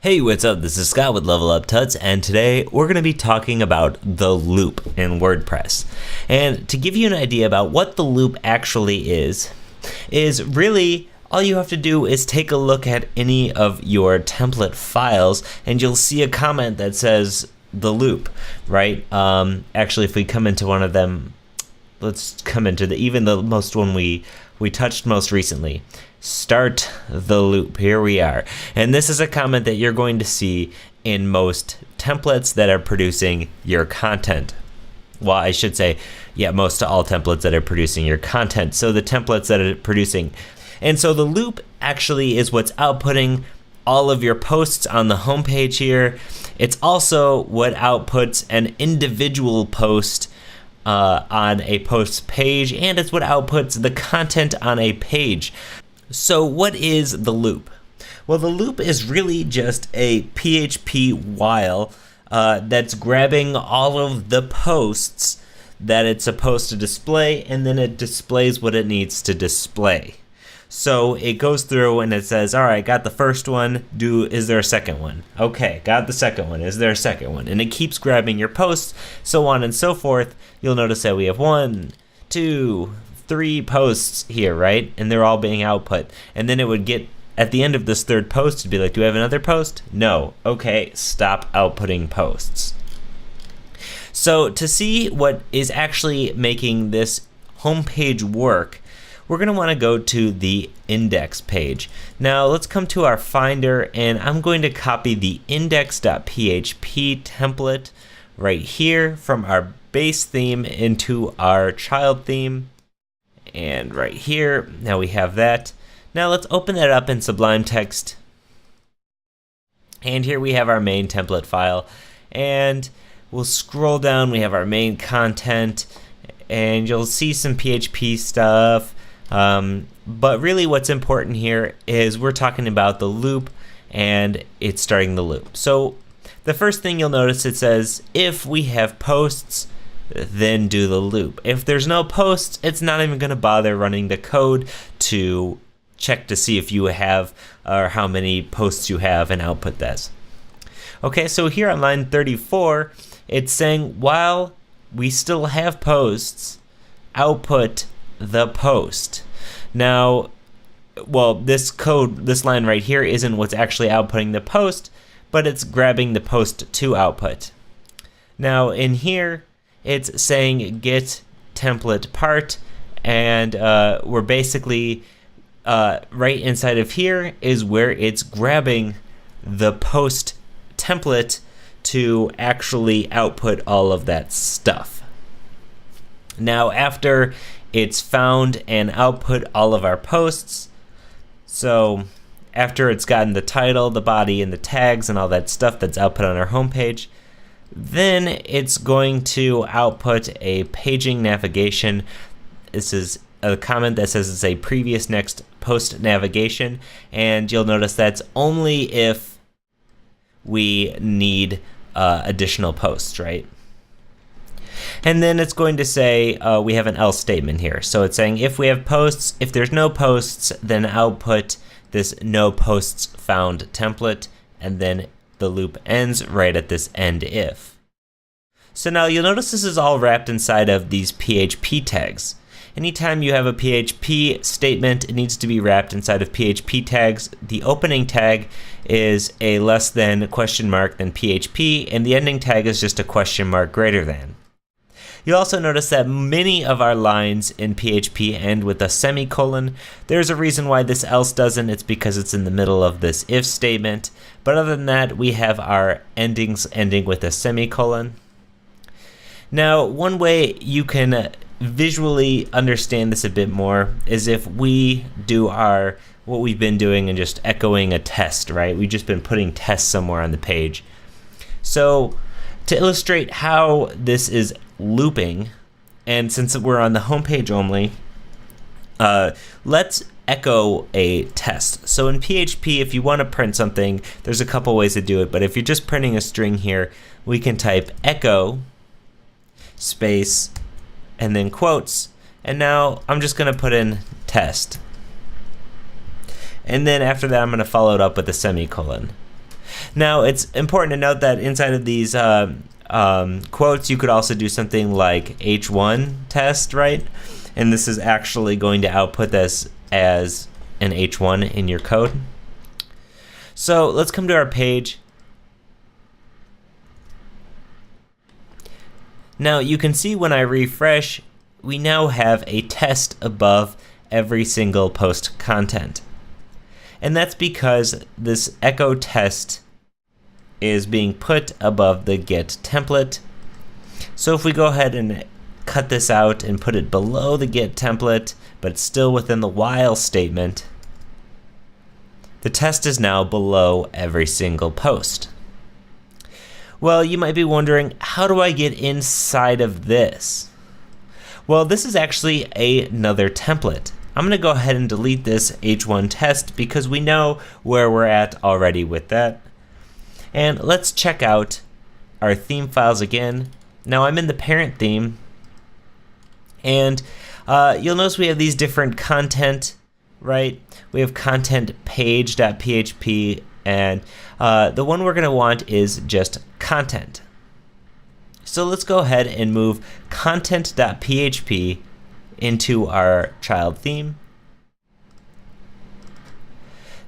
Hey, what's up? This is Scott with Level Up Tuts, and today we're going to be talking about the loop in WordPress. And to give you an idea about what the loop actually is really all you have to do is take a look at any of your template files, and you'll see a comment that says the loop, right? Actually, if we come into one of them, let's come into even the most one we touched most recently. Start the loop. Here we are. And this is a comment that you're going to see in most templates that are producing your content. Well, I should say, yeah, most all templates that are producing your content. So the templates that are producing. And so the loop actually is what's outputting all of your posts on the homepage here. It's also what outputs an individual post on a post page, and it's what outputs the content on a page. So what is the loop? Well, the loop is really just a PHP while that's grabbing all of the posts that it's supposed to display, and then it displays what it needs to display. So it goes through and it says, all right, got the first one, is there a second one? Okay, got the second one, is there a second one? And it keeps grabbing your posts, so on and so forth. You'll notice that we have 1, 2, 3 posts here, right? And they're all being output. And then it would get, at the end of this third post, it'd be like, do we have another post? No. Okay, stop outputting posts. So to see what is actually making this homepage work, we're going to want to go to the index page. Now let's come to our Finder, and I'm going to copy the index.php template right here from our base theme into our child theme. And right here, now we have that. Now let's open that up in Sublime Text. And here we have our main template file. And we'll scroll down, we have our main content, and you'll see some PHP stuff. But really what's important here is we're talking about the loop, and it's starting the loop. So the first thing you'll notice, it says, if we have posts, then do the loop. If there's no posts, it's not even going to bother running the code to check to see if you have or how many posts you have and output this. Okay, so here on line 34, it's saying while we still have posts, output the post. Now, well, this line right here isn't what's actually outputting the post, but it's grabbing the post to output. Now in here, it's saying get template part, and we're basically right inside of here is where it's grabbing the post template to actually output all of that stuff. Now after it's found and output all of our posts, so after it's gotten the title, the body, and the tags and all that stuff that's output on our homepage, then it's going to output a paging navigation. This is a comment that says it's a previous next post navigation, and you'll notice that's only if we need additional posts, right? And then it's going to say we have an else statement here. So it's saying if we have posts, if there's no posts, then output this no posts found template, and then the loop ends right at this end if. So now you'll notice this is all wrapped inside of these PHP tags. Anytime you have a PHP statement, it needs to be wrapped inside of PHP tags. The opening tag is a less than question mark than PHP, and the ending tag is just a question mark greater than. You'll also notice that many of our lines in PHP end with a semicolon. There's a reason why this else doesn't. It's because it's in the middle of this if statement. But other than that, we have our endings ending with a semicolon. Now, one way you can visually understand this a bit more is if we do what we've been doing and just echoing a test, right? We've just been putting tests somewhere on the page. So to illustrate how this is looping, and since we're on the home page only, let's echo a test. So in PHP, if you want to print something, there's a couple ways to do it, but if you're just printing a string here, we can type echo space and then quotes, and now I'm just going to put in test. And then after that, I'm going to follow it up with a semicolon. Now, it's important to note that inside of these quotes, you could also do something like H1 test, right? And this is actually going to output this as an H1 in your code. So let's come to our page. Now you can see when I refresh, we now have a test above every single post content. And that's because this echo test is being put above the get template. So if we go ahead and cut this out and put it below the get template, but it's still within the while statement, the test is now below every single post. Well, you might be wondering, how do I get inside of this? Well, this is actually another template. I'm going to go ahead and delete this H1 test because we know where we're at already with that. And let's check out our theme files again. Now I'm in the parent theme, and you'll notice we have these different content, right? We have content page.php, and the one we're going to want is just content. So let's go ahead and move content.php into our child theme.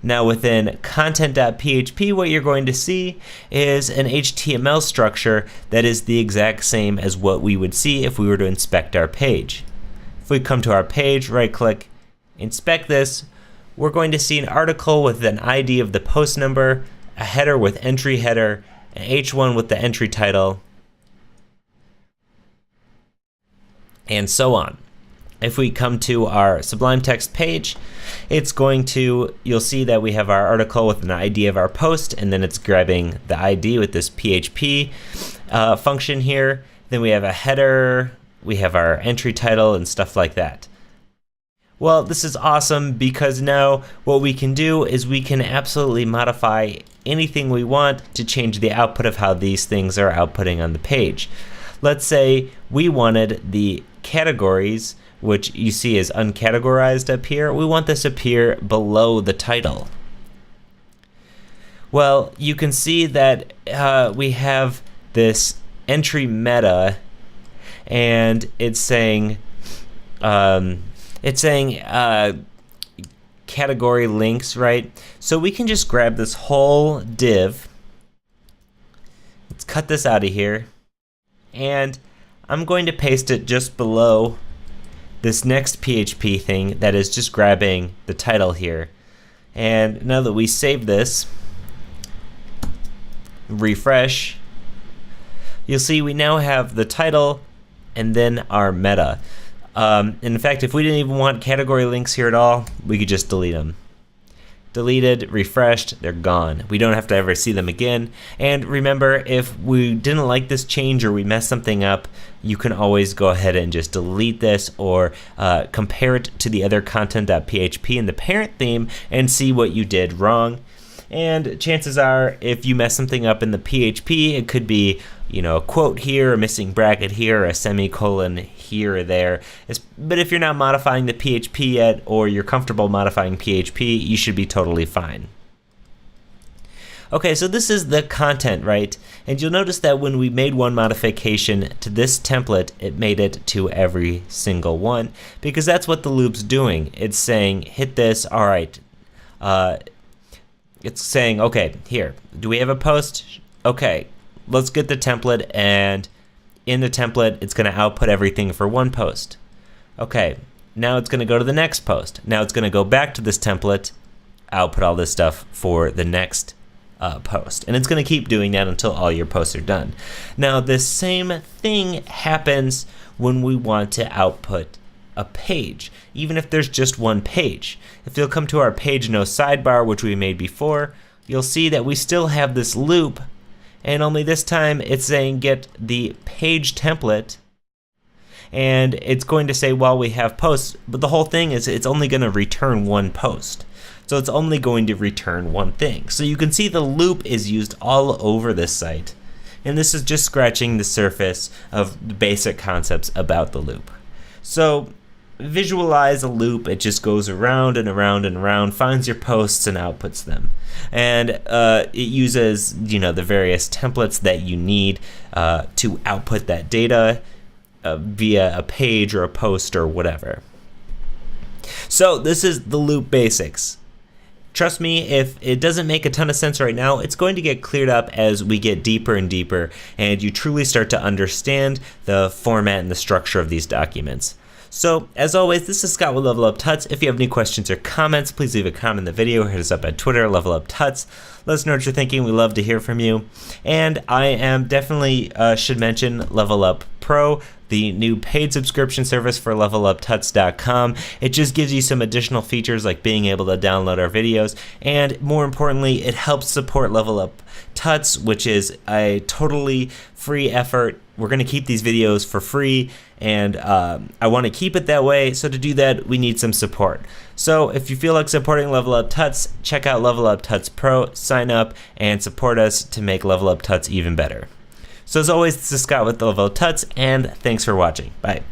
Now within content.php, what you're going to see is an HTML structure that is the exact same as what we would see if we were to inspect our page. If we come to our page, right click, inspect this, we're going to see an article with an ID of the post number, a header with entry header, an H1 with the entry title, and so on. If we come to our Sublime Text page, it's going to, you'll see that we have our article with an ID of our post, and then it's grabbing the ID with this PHP function here. Then we have a header, we have our entry title, and stuff like that. Well, this is awesome because now what we can do is we can absolutely modify anything we want to change the output of how these things are outputting on the page. Let's say we wanted the categories, which you see is uncategorized up here. We want this up here below the title. Well, you can see that we have this entry meta, and it's saying category links, right? So we can just grab this whole div. Let's cut this out of here, and I'm going to paste it just below this next PHP thing that is just grabbing the title here. And now that we save this, refresh, you'll see we now have the title and then our meta. In fact, if we didn't even want category links here at all, we could just delete them. Deleted, refreshed, they're gone. We don't have to ever see them again. And remember, if we didn't like this change or we messed something up, you can always go ahead and just delete this or compare it to the other content.php in the parent theme and see what you did wrong. And chances are, if you mess something up in the PHP, it could be, you know, a quote here, a missing bracket here, a semicolon here or there. But if you're not modifying the PHP yet, or you're comfortable modifying PHP, you should be totally fine. Okay, so this is the content, right? And you'll notice that when we made one modification to this template, it made it to every single one, because that's what the loop's doing. It's saying, hit this, all right. It's saying, okay, here, do we have a post? Okay, let's get the template, and in the template, it's going to output everything for one post. Okay, now it's going to go to the next post. Now it's going to go back to this template, output all this stuff for the next post. And it's going to keep doing that until all your posts are done. Now, the same thing happens when we want to output a page, even if there's just one page. If you'll come to our page no sidebar, which we made before, you'll see that we still have this loop, and only this time it's saying get the page template, and it's going to say, well, we have posts, but the whole thing is it's only going to return one post. So it's only going to return one thing. So you can see the loop is used all over this site, and this is just scratching the surface of the basic concepts about the loop. So visualize a loop. It just goes around and around and around, finds your posts and outputs them. And it uses, the various templates that you need to output that data via a page or a post or whatever. So this is the loop basics. Trust me, if it doesn't make a ton of sense right now, it's going to get cleared up as we get deeper and deeper and you truly start to understand the format and the structure of these documents. So, as always, this is Scott with Level Up Tuts. If you have any questions or comments, please leave a comment in the video or hit us up at Twitter, Level Up Tuts. Let us know what you're thinking. We love to hear from you. And I am definitely should mention Level Up Pro, the new paid subscription service for leveluptuts.com. It just gives you some additional features like being able to download our videos, and more importantly, it helps support Level Up Tuts, which is a totally free effort. We're going to keep these videos for free, and I want to keep it that way. So to do that, we need some support. So if you feel like supporting Level Up Tuts, check out Level Up Tuts Pro, sign up, and support us to make Level Up Tuts even better. So as always, this is Scott with Level Up Tuts, and thanks for watching. Bye.